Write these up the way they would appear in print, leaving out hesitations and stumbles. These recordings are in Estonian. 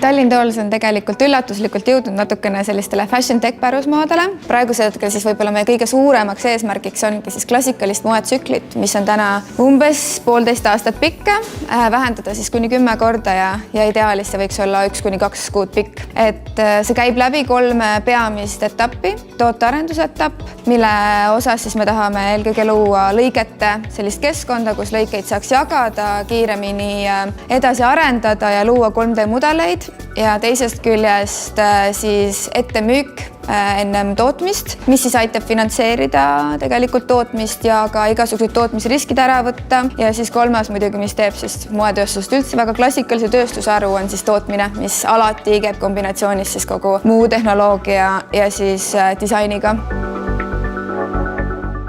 Tallinn Tools on tegelikult üllatuslikult jõudnud natukene sellistele fashion tech pärusmaadele. Praegusel hetkel siis võib-olla meie kõige suuremaks eesmärgiks ongi siis klassikalist moetsüklit, mis on täna umbes 1,5 aastat pikka, vähendada siis kuni 10 korda ja ideaalis see võiks olla 1–2 kuud pikk. Et see käib läbi 3 peamist etappi. Tootearendusetapp, mille osas siis me tahame eelkõige luua lõigete sellist keskkonda, kus lõikeid saaks jagada, kiiremini edasi arendada ja luua 3D-mudeleid ja teisest küljest siis ettemüük ennem tootmist, mis siis aitab finantseerida tegelikult tootmist ja ka igasugused tootmisriskid ära võtta. Ja siis 3. muidugi, mis teeb siis moetööstust üldse väga klassikalise tööstusharu, on siis tootmine, mis alati käib kombinatsioonis siis kogu muu tehnoloogia ja siis disainiga.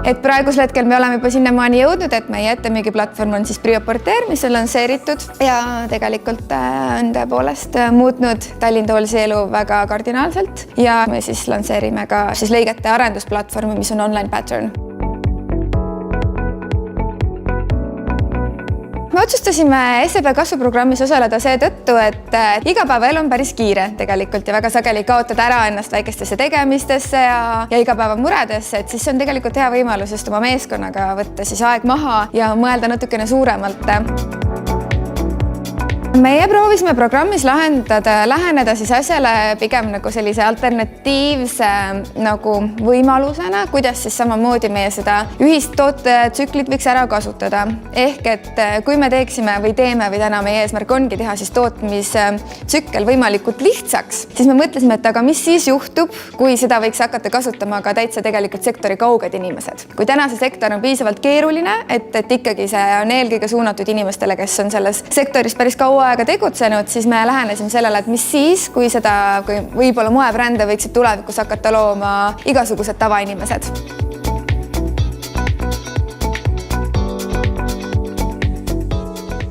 Et praegusel hetkel me oleme juba sinnamaani jõudnud, et meie ettemüügiplatvorm on siis Prioporter, mis on lansseeritud ja tegelikult on tõepoolest muutnud Tallinn Toolsi elu väga kardinaalselt ja me siis lansseerime ka siis lõigete arendusplatvormi, mis on online pattern. Me otsustasime SEB kasvuprogrammis osaleda seetõttu, et igapäevaelu on päris kiire tegelikult ja väga sageli kaotada ära ennast väikestesse tegemistesse ja igapäevamuredesse, et siis see on tegelikult hea võimalus just oma meeskonnaga võtta siis aeg maha ja mõelda natukene suuremalt. Meie proovisime programmis läheneda siis asjale pigem nagu sellise alternatiivse nagu võimalusena, kuidas siis samamoodi meie seda ühist tootetsüklit võiks ära kasutada. Ehk et kui me teeksime või teeme või täna meie eesmärk ongi teha siis tootmistsükkel võimalikult lihtsaks, siis me mõtlesime, et aga mis siis juhtub, kui seda võiks hakata kasutama ka täitsa tegelikult sektori kauged inimesed. Kui täna see sektor on piisavalt keeruline, et ikkagi see on eelkõige suunatud inimestele, kes on selles sektoris päris kaua aega tegutsenud, siis me lähenesime sellele, et mis siis, kui võib-olla moebrände võiksid tulevikus hakata looma igasugused tavainimesed.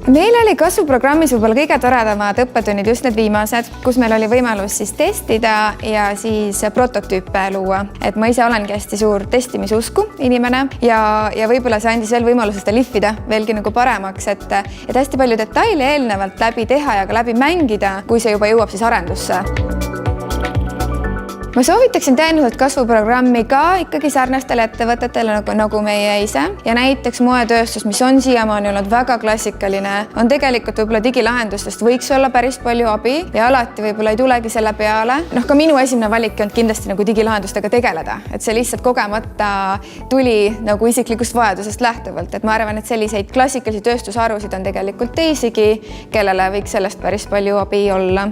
Meil oli kasvuprogrammis võib-olla kõige toredamad õppetunnid just need viimased, kus meil oli võimalus siis testida ja siis prototüüpe luua. Et ma ise olengi hästi suur testimisusku inimene ja võib-olla see andis veel võimaluse seda lihvida veelgi nagu paremaks, et hästi palju detaile eelnevalt läbi teha ja ka läbi mängida, kui see juba jõuab siis arendusse. Ma soovitaksin tõenäoliselt kasvuprogrammi ka ikkagi sarnastele ettevõtetele nagu meie ise ja näiteks moetööstus, mis on siiamaani olnud väga klassikaline, on tegelikult võib-olla digilahendustest võiks olla päris palju abi ja alati võib-olla ei tulegi selle peale. Ka minu esimene valik on kindlasti nagu digilahendustega tegeleda, et see lihtsalt kogemata tuli nagu isiklikust vajadusest lähtuvalt, et ma arvan, et selliseid klassikalisi tööstusharusid on tegelikult teisigi, kellele võiks sellest päris palju abi olla.